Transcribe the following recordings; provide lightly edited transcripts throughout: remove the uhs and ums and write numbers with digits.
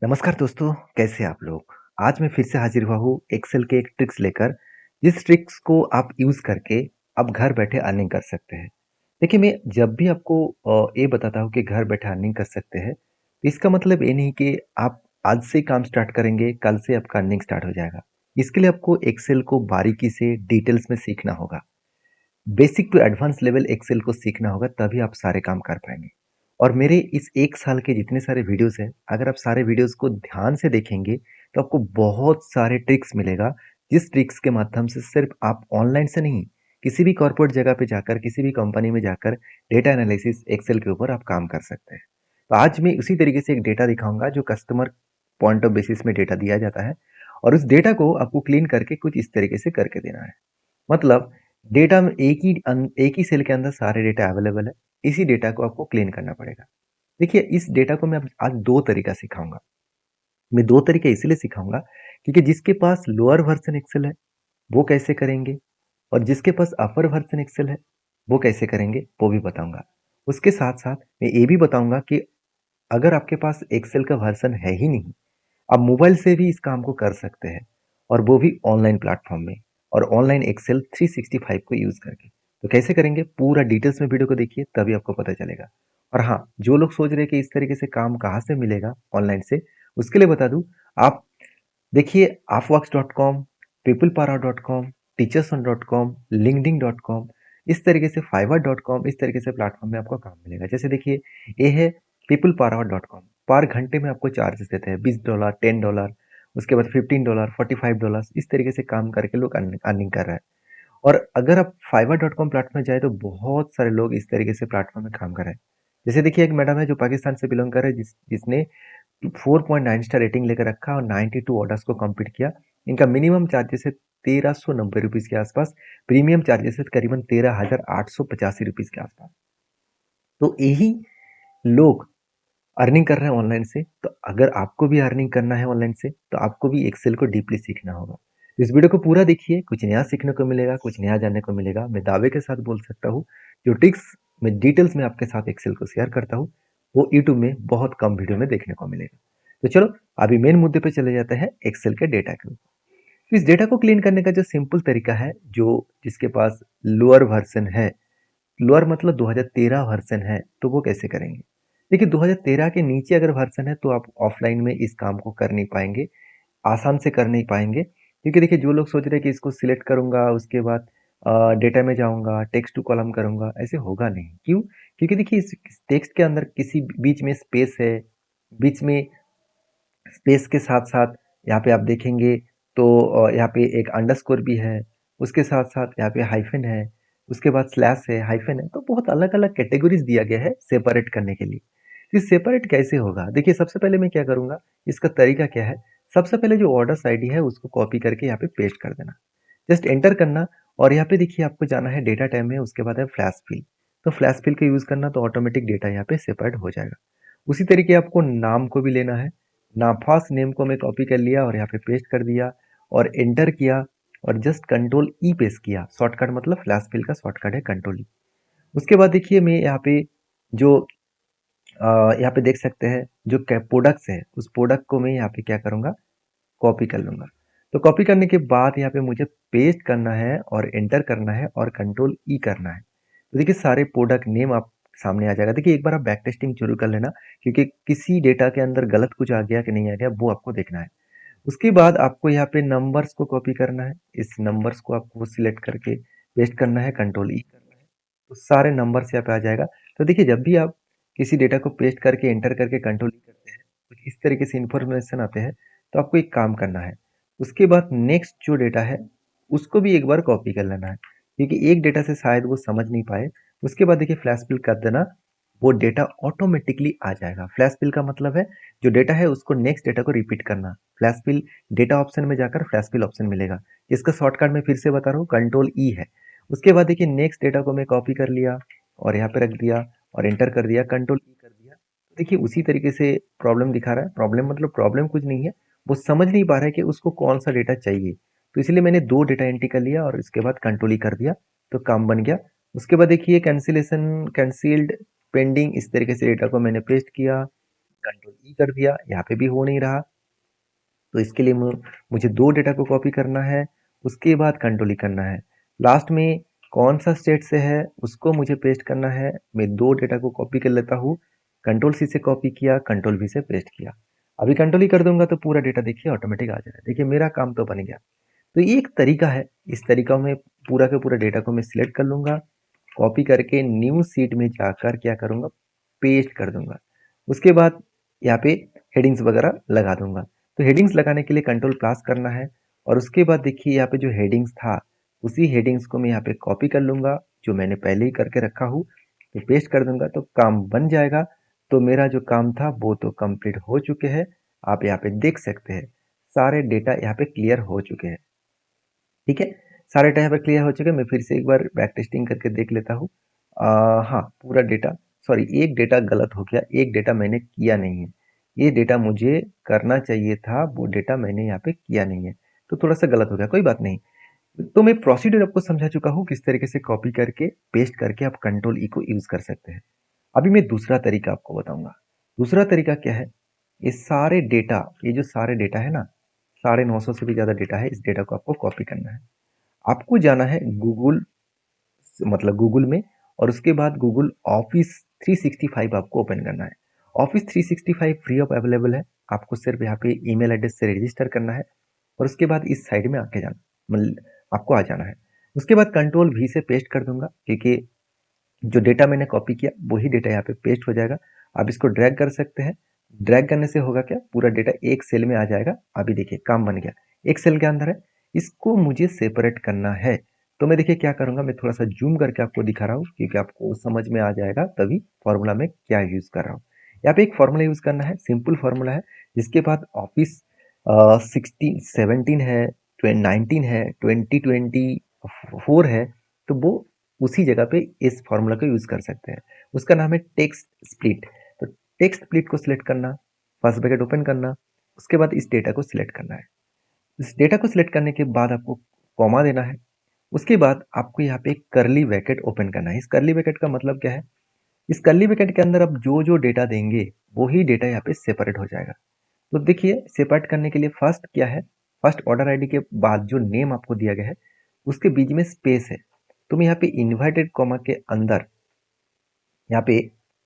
नमस्कार दोस्तों, कैसे हैं आप लोग? आज मैं फिर से हाजिर हुआ हूँ एक्सेल के एक ट्रिक्स लेकर, जिस ट्रिक्स को आप यूज़ करके आप घर बैठे अर्निंग कर सकते हैं। देखिए, मैं जब भी आपको ये बताता हूँ कि घर बैठे अर्निंग कर सकते हैं, तो इसका मतलब ये नहीं कि आप आज से काम स्टार्ट करेंगे, कल से आपका अर्निंग स्टार्ट हो जाएगा। इसके लिए आपको एक्सेल को बारीकी से डिटेल्स में सीखना होगा। Basic to advance level Excel को सीखना होगा, तभी आप सारे काम कर पाएँगे। और मेरे इस 1 साल के जितने सारे वीडियोज़ हैं, अगर आप सारे वीडियोज़ को ध्यान से देखेंगे, तो आपको बहुत सारे ट्रिक्स मिलेगा, जिस ट्रिक्स के माध्यम से सिर्फ़ आप ऑनलाइन से नहीं, किसी भी कॉर्पोरेट जगह पे जाकर, किसी भी कंपनी में जाकर डेटा एनालिसिस एक्सेल के ऊपर आप काम कर सकते हैं। तो आज मैं उसी तरीके से एक डेटा दिखाऊँगा, जो कस्टमर पॉइंट ऑफ बेसिस में डेटा दिया जाता है और उस डेटा को आपको क्लीन करके कुछ इस तरीके से करके देना है। मतलब डेटा में एक ही सेल के अंदर सारे डेटा अवेलेबल है। इसी डेटा को आपको क्लीन करना पड़ेगा। देखिए, इस डेटा को मैं अब आज 2 तरीका सिखाऊँगा। मैं 2 तरीके इसीलिए सिखाऊँगा क्योंकि जिसके पास लोअर वर्ज़न एक्सेल है, वो कैसे करेंगे और जिसके पास अपर वर्ज़न एक्सेल है, वो कैसे करेंगे, वो भी बताऊँगा। उसके साथ-साथ मैं ये भी बताऊँगा कि अगर आपके पास एक्सेल का वर्ज़न है ही नहीं, आप मोबाइल से भी इस काम को कर सकते हैं और वो भी ऑनलाइन प्लेटफॉर्म में और ऑनलाइन एक्सेल 365 को यूज़ करके। तो कैसे करेंगे पूरा डिटेल्स में वीडियो को देखिए, तभी आपको पता चलेगा। और हाँ, जो लोग सोच रहे हैं कि इस तरीके से काम कहाँ से मिलेगा ऑनलाइन से, उसके लिए बता दूँ, आप देखिए अपवर्क्स.com, peoplepower.com, टीचर्सऑन.com, लिंक्डइन.com, इस तरीके से fiverr.com, इस तरीके से प्लेटफॉर्म में आपको काम मिलेगा। जैसे देखिए, ये है peoplepower.com, पर घंटे में आपको चार्जेस देते हैं $20, $10, उसके बाद $15, $45, इस तरीके से काम करके लोग अर्निंग कर रहे हैं। और अगर आप fiverr.com प्लेटफॉर्म में जाए तो बहुत सारे लोग इस तरीके से प्लेटफॉर्म में काम कर रहे हैं। जैसे देखिए, एक मैडम है जो पाकिस्तान से बिलोंग कर रहे हैं, जिसने 4.9 स्टार रेटिंग लेकर रखा और 92 ऑर्डर्स को कंप्लीट किया। इनका मिनिमम चार्जेस है 1390 रुपीज़ के आसपास, प्रीमियम चार्जेस है करीबन 13,885 रुपीज़ के आसपास। तो यही लोग अर्निंग कर रहे हैं ऑनलाइन से, तो अगर आपको भी अर्निंग करना है ऑनलाइन से, तो आपको भी एक्सेल को डीपली सीखना होगा। इस वीडियो को पूरा देखिए, कुछ नया सीखने को मिलेगा, कुछ नया जानने को मिलेगा। मैं दावे के साथ बोल सकता हूँ, जो ट्रिक्स मैं डिटेल्स में आपके साथ एक्सेल को शेयर करता हूँ, वो यूट्यूब में बहुत कम वीडियो में देखने को मिलेगा। तो चलो, अभी मेन मुद्दे पे चले जाते हैं एक्सेल के डेटा के ऊपर। तो इस डेटा को क्लीन करने का जो सिंपल तरीका है, जो जिसके पास लोअर वर्जन है, लोअर मतलब 2013 वर्जन है, तो वो कैसे करेंगे? देखिए, 2013 के नीचे अगर वर्जन है तो आप ऑफलाइन में इस काम को कर नहीं पाएंगे, आसान से कर नहीं पाएंगे, क्योंकि देखिए, जो लोग सोच रहे हैं कि इसको सिलेक्ट करूंगा, उसके बाद डेटा में जाऊंगा, टेक्स्ट टू कॉलम करूंगा, ऐसे होगा नहीं। क्यों? क्योंकि देखिए, इस टेक्स्ट के अंदर किसी बीच में स्पेस है, बीच में स्पेस के साथ साथ यहाँ पे आप देखेंगे तो यहाँ पे एक अंडरस्कोर भी है, उसके साथ साथ यहाँ पे हाइफन है, उसके बाद स्लैश है, हाइफन है, तो बहुत अलग अलग कैटेगरीज दिया गया है सेपरेट करने के लिए। तो सेपरेट कैसे होगा? देखिए, सबसे पहले मैं क्या करूँगा, इसका तरीका क्या है, सबसे पहले जो ऑर्डर्स आईडी है उसको कॉपी करके यहाँ पे पेस्ट कर देना, जस्ट एंटर करना। और यहाँ पे देखिए, आपको जाना है डेटा टैब में, उसके बाद है फ्लैश फिल। तो फ्लैश फिल का यूज़ करना, तो ऑटोमेटिक डेटा यहाँ पे सेपरेट हो जाएगा। उसी तरीके आपको नाम को भी लेना है। ना फर्स्ट नेम को मैं कॉपी कर लिया और यहाँ पे पेस्ट कर दिया और एंटर किया और जस्ट कंट्रोल ई पेस्ट किया। शॉर्टकट मतलब फ्लैश फिल का शॉर्टकट है कंट्रोल ई। उसके बाद देखिए, मैं यहाँ पे जो यहाँ पे देख सकते हैं जो प्रोडक्ट्स है, उस प्रोडक्ट को मैं यहाँ पे क्या करूँगा, कॉपी कर लूँगा। तो कॉपी करने के बाद यहाँ पे मुझे पेस्ट करना है और एंटर करना है और कंट्रोल ई करना है। तो देखिए, सारे प्रोडक्ट नेम आप सामने आ जाएगा। देखिए, एक बार आप बैक टेस्टिंग जरूर कर लेना, क्योंकि किसी डेटा के अंदर गलत कुछ आ गया कि नहीं आ गया, वो आपको देखना है। उसके बाद आपको यहाँ पे नंबर्स को कॉपी करना है, इस नंबर्स को आपको सिलेक्ट करके पेस्ट करना है, कंट्रोल ई करना है, तो सारे नंबर्स यहाँ पे आ जाएगा। तो देखिए, जब भी आप किसी डेटा को पेस्ट करके एंटर करके कंट्रोल ई करते हैं, कुछ इस तरीके से इंफॉर्मेशन आते हैं, तो आपको एक काम करना है। उसके बाद नेक्स्ट जो डेटा है, उसको भी एक बार कॉपी कर लेना है, क्योंकि एक डेटा से शायद वो समझ नहीं पाए। उसके बाद देखिए, फ्लैश फिल कर देना, वो डेटा ऑटोमेटिकली आ जाएगा। फ्लैश फिल का मतलब है, जो डेटा है उसको नेक्स्ट डेटा को रिपीट करना। फ्लैश फिल डेटा ऑप्शन में जाकर फ्लैश फिल ऑप्शन मिलेगा। इसका शॉर्टकट मैं फिर से बता रहा हूँ, कंट्रोल ई है। उसके बाद देखिए, नेक्स्ट डेटा को मैं कॉपी कर लिया और यहाँ पे रख दिया और एंटर कर दिया, कंट्रोल ई कर दिया। देखिए, उसी तरीके से प्रॉब्लम दिखा रहा है। प्रॉब्लम मतलब प्रॉब्लम कुछ नहीं है, वो समझ नहीं पा रहा है कि उसको कौन सा डेटा चाहिए। तो इसलिए मैंने 2 डेटा एंट्री कर लिया और इसके बाद कंट्रोल ई कर दिया, तो काम बन गया। उसके बाद देखिए, कैंसिलेशन कैंसिल्ड पेंडिंग, इस तरीके से डेटा को मैंने पेस्ट किया कंट्रोल ई कर दिया, यहाँ पे भी हो नहीं रहा। तो इसके लिए मुझे दो डेटा को कॉपी करना है, उसके बाद कंट्रोल ई करना है। लास्ट में कौन सा स्टेट से है उसको मुझे पेस्ट करना है। मैं दो डेटा को कॉपी कर लेता हूँ, कंट्रोल सी से कॉपी किया, कंट्रोल वी से पेस्ट किया। अभी कंट्रोल ई कर दूंगा तो पूरा डेटा देखिए ऑटोमेटिक आ जाएगा। देखिए मेरा काम तो बन गया। तो ये एक तरीका है, इस तरीका में पूरा का पूरा डेटा को मैं सिलेक्ट कर लूंगा, कॉपी करके न्यू सीट में जाकर क्या करूंगा, पेस्ट कर दूंगा। उसके बाद यहाँ पे हेडिंग्स वगैरह लगा दूंगा। तो हेडिंग्स लगाने के लिए कंट्रोल प्लस करना है, और उसके बाद देखिए यहाँ पे जो हेडिंग्स था उसी हेडिंग्स को मैं यहाँ पे कॉपी कर लूंगा, जो मैंने पहले ही करके रखा हूँ, तो पेस्ट कर दूंगा तो काम बन जाएगा। तो मेरा जो काम था वो तो कंप्लीट हो चुके हैं। आप यहाँ पे देख सकते हैं सारे डेटा यहाँ पे क्लियर हो चुके हैं। ठीक है, सारे डेटा यहाँ पे क्लियर हो चुके हैं। मैं फिर से एक बार बैक टेस्टिंग करके देख लेता हूँ। हाँ, पूरा डेटा, सॉरी एक डेटा गलत हो गया, एक डेटा मैंने किया नहीं है। ये डेटा मुझे करना चाहिए था, वो डेटा मैंने यहाँ पे किया नहीं है, तो थोड़ा सा गलत हो गया, कोई बात नहीं। तो मैं प्रोसीड्यूर आपको समझा चुका हूँ किस तरीके से कॉपी करके पेस्ट करके आप कंट्रोल ई को यूज कर सकते हैं। अभी मैं दूसरा तरीका आपको बताऊंगा। दूसरा तरीका क्या है, ये सारे डेटा, ये जो सारे डेटा है ना, 950 से भी ज्यादा डेटा है, इस डेटा को आपको कॉपी करना है। आपको जाना है गूगल, मतलब गूगल में, और उसके बाद गूगल ऑफिस 365 आपको ओपन करना है। ऑफिस 365 फ्री ऑफ अवेलेबल है, आपको सिर्फ यहाँ पे ईमेल एड्रेस से रजिस्टर करना है, और उसके बाद इस साइड में आके जाना, मतलब आपको आ जाना है। उसके बाद कंट्रोल वी से पेस्ट कर दूंगा, क्योंकि जो डेटा मैंने कॉपी किया वही डेटा यहाँ पे पेस्ट हो जाएगा। आप इसको ड्रैग कर सकते हैं, ड्रैग करने से होगा क्या, पूरा डेटा एक सेल में आ जाएगा। अभी देखिए काम बन गया, एक सेल के अंदर है। इसको मुझे सेपरेट करना है, तो मैं देखिए क्या करूंगा, मैं थोड़ा सा जूम करके आपको दिखा रहा हूँ क्योंकि आपको समझ में आ जाएगा तभी फॉर्मूला में क्या यूज कर रहा हूँ। यहाँ पे एक फॉर्मूला यूज करना है, सिंपल फॉर्मूला है, जिसके बाद ऑफिस 16 17 है, 19 है, 2024 है, तो वो उसी जगह पे इस फॉर्मूला को यूज कर सकते हैं। उसका नाम है टेक्स्ट स्प्लिट। तो टेक्स्ट स्प्लिट को सिलेक्ट करना, फर्स्ट ब्रैकेट ओपन करना, उसके बाद इस डेटा को सिलेक्ट करना है। इस डेटा को सिलेक्ट करने के बाद आपको कॉमा देना है। उसके बाद आपको यहाँ पे एक करली ब्रैकेट ओपन करना है। इस करली ब्रैकेट का मतलब क्या है, इस करली ब्रैकेट के अंदर आप जो जो डेटा देंगे वही डेटा यहाँ पे सेपरेट हो जाएगा। तो देखिए सेपरेट करने के लिए फर्स्ट क्या है, फर्स्ट ऑर्डर आईडी के बाद जो नेम आपको दिया गया है उसके बीच में स्पेस है। तो मैं यहाँ पे इन्वर्टेड कॉमा के अंदर, यहाँ पे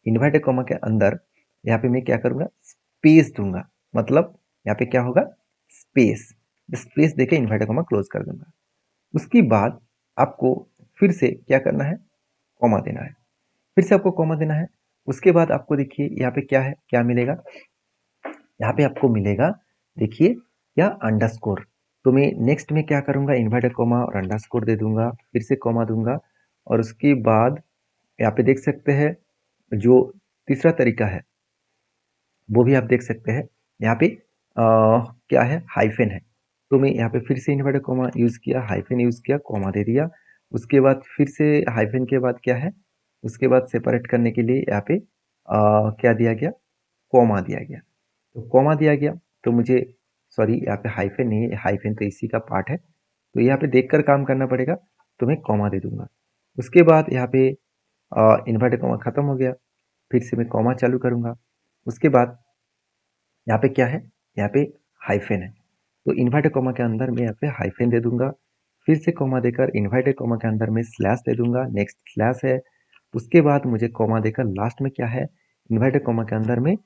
इन्वर्टेड कॉमा के अंदर यहाँ पे मैं क्या करूंगा, स्पेस दूंगा। मतलब यहाँ पे क्या होगा, स्पेस, स्पेस देके इन्वर्टेड कॉमा क्लोज कर दूंगा। उसके बाद आपको फिर से क्या करना है, कॉमा देना है, फिर से आपको कॉमा देना है। उसके बाद आपको देखिए यहाँ पे क्या है, क्या मिलेगा, यहाँ पे आपको मिलेगा, देखिए या अंडरस्कोर। तो मैं नेक्स्ट में क्या करूंगा, इन्वर्टेड कॉमा और अंडरस्कोर दे दूंगा, फिर से कॉमा दूंगा, और उसके बाद यहाँ पे देख सकते हैं जो तीसरा तरीका है वो भी आप देख सकते हैं। यहाँ पे क्या है, हाइफेन है। तो मैं यहाँ पे फिर से इन्वर्टेड कॉमा यूज किया, हाइफेन यूज किया, कॉमा दे दिया। उसके बाद फिर से हाइफेन के बाद क्या है, उसके बाद सेपरेट करने के लिए यहाँ पे क्या दिया गया, कॉमा दिया गया। तो कॉमा दिया गया, तो मुझे, सॉरी यहाँ पे हाइफेन नहीं है, हाइफेन तो इसी का पार्ट है, तो यहाँ पे देखकर काम करना पड़ेगा, तो मैं कॉमा दे दूंगा। उसके बाद यहाँ पे इन्वर्टेड कॉमा खत्म हो गया, फिर से मैं कॉमा चालू करूंगा। उसके बाद यहाँ पे क्या है, यहाँ पे हाइफेन है, तो इन्वर्टेड कॉमा के अंदर मैं यहाँ पे हाइफेन दे दूंगा, फिर से कॉमा देकर इन्वर्टेड कॉमा के अंदर मैं स्लैश दे दूंगा, नेक्स्ट स्लैश है। उसके बाद मुझे कॉमा देकर लास्ट में क्या है, इन्वर्टेड कॉमा के अंदर में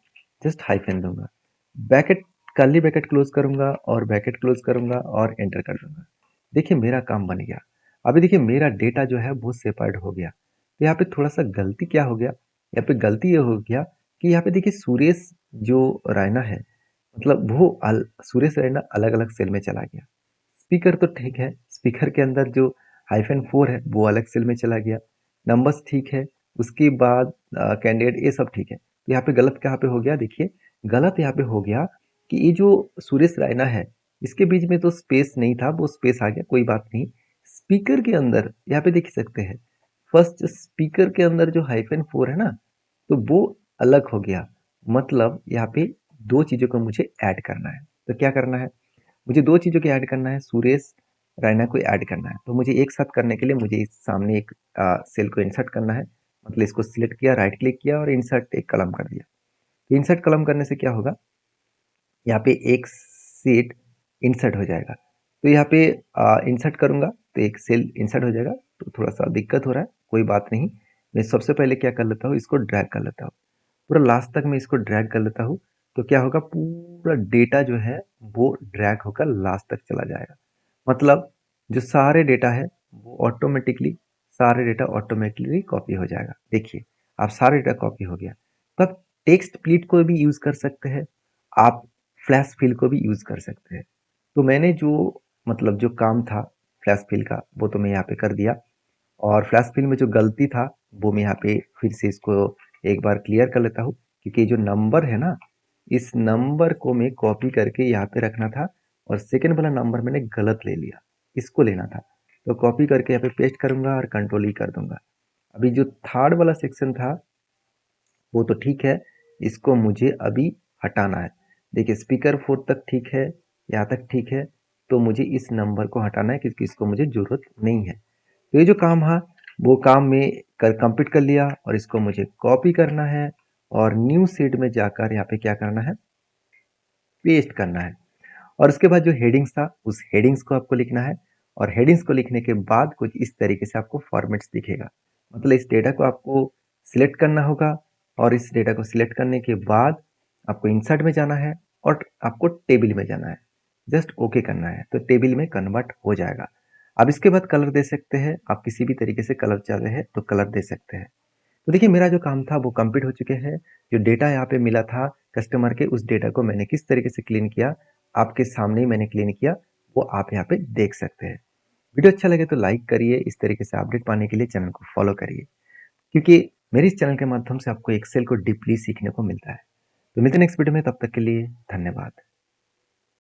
जस्ट हाइफेन दूंगा, ब्रैकेट, कर्ली ब्रैकेट क्लोज करूंगा और ब्रैकेट क्लोज करूंगा और एंटर कर दूंगा। देखिए मेरा काम बन गया। अभी देखिए मेरा डेटा जो है वो सेपरेट हो गया। तो यहाँ पे थोड़ा सा गलती क्या हो गया, यहाँ पे गलती ये हो गया कि यहाँ पे देखिए सुरेश जो रैना है, मतलब वो सुरेश रैना अलग अलग सेल में चला गया। स्पीकर तो ठीक है, स्पीकर के अंदर जो -4 है वो अलग सेल में चला गया। नंबर्स ठीक है, उसके बाद कैंडिडेट ये सब ठीक है। तो यहाँ पे गलत कहाँ पे हो गया, देखिए गलत यहाँ पे हो गया कि ये जो सुरेश रैना है इसके बीच में तो स्पेस नहीं था, वो स्पेस आ गया, कोई बात नहीं। स्पीकर के अंदर यहाँ पे देख सकते हैं, फर्स्ट स्पीकर के अंदर जो -4 है ना, तो वो अलग हो गया। मतलब यहाँ पे दो चीजों को मुझे ऐड करना है। तो क्या करना है, मुझे दो चीज़ों को ऐड करना है, सुरेश रैना को ऐड करना है। तो मुझे एक साथ करने के लिए मुझे इस सामने एक सेल को इंसर्ट करना है, मतलब इसको सिलेक्ट किया, राइट क्लिक किया और इंसर्ट एक कलम कर दिया। तो इंसर्ट कॉलम करने से क्या होगा, यहाँ पे एक सीट इंसर्ट हो जाएगा। तो यहाँ पे इंसर्ट करूँगा तो एक सेल इंसर्ट हो जाएगा। तो थोड़ा सा दिक्कत हो रहा है, कोई बात नहीं। मैं सबसे पहले क्या कर लेता हूँ, इसको ड्रैग कर लेता हूँ, पूरा लास्ट तक मैं इसको ड्रैग कर लेता हूँ। तो क्या होगा, पूरा डेटा जो है वो ड्रैग होकर लास्ट तक चला जाएगा। मतलब जो सारे डेटा है वो ऑटोमेटिकली, सारे डेटा ऑटोमेटिकली कॉपी हो जाएगा। देखिए आप सारे डेटा कॉपी हो गया। तो आप टेक्स्ट प्लीट को भी यूज़ कर सकते हैं, आप फ्लैश फिल को भी यूज़ कर सकते हैं। तो मैंने जो मतलब जो काम था फ्लैश फिल का वो तो मैं यहाँ पे कर दिया, और फ्लैश फिल में जो गलती था वो मैं यहाँ पे फिर से इसको एक बार क्लियर कर लेता हूँ। क्योंकि जो नंबर है ना, इस नंबर को मैं कॉपी करके यहाँ पे रखना था, और सेकेंड वाला नंबर मैंने गलत ले लिया, इसको लेना था। तो कॉपी करके यहाँ पे पेस्ट करूंगा और कंट्रोल ई कर दूंगा। अभी जो थर्ड वाला सेक्शन था वो तो ठीक है, इसको मुझे अभी हटाना है। देखिए स्पीकर 4 तक ठीक है, यहाँ तक ठीक है। तो मुझे इस नंबर को हटाना है क्योंकि इसको मुझे ज़रूरत नहीं है। तो ये जो काम है वो काम मैं कंप्लीट कर लिया, और इसको मुझे कॉपी करना है और न्यू शीट में जाकर यहाँ पे क्या करना है, पेस्ट करना है। और उसके बाद जो हेडिंग्स था उस हेडिंग्स को आपको लिखना है, और हेडिंग्स को लिखने के बाद कुछ इस तरीके से आपको फॉर्मेट्स दिखेगा। मतलब इस डेटा को आपको सिलेक्ट करना होगा, और इस डेटा को सिलेक्ट करने के बाद आपको इंसर्ट में जाना है और आपको टेबल में जाना है, जस्ट ओके करना है तो टेबल में कन्वर्ट हो जाएगा। अब इसके बाद कलर दे सकते हैं, आप किसी भी तरीके से कलर चाह रहे हैं तो कलर दे सकते हैं। तो देखिए मेरा जो काम था वो कंप्लीट हो चुके हैं। जो डेटा यहाँ पे मिला था कस्टमर के, उस डेटा को मैंने किस तरीके से क्लीन किया, आपके सामने ही मैंने क्लीन किया, वो आप यहाँ पे देख सकते हैं। वीडियो अच्छा लगे तो लाइक करिए, इस तरीके से अपडेट पाने के लिए चैनल को फॉलो करिए, क्योंकि मेरे इस चैनल के माध्यम से आपको एक्सेल को डीपली सीखने को मिलता है। तो मिलते हैं नेक्स्ट वीडियो में, तब तक के लिए धन्यवाद।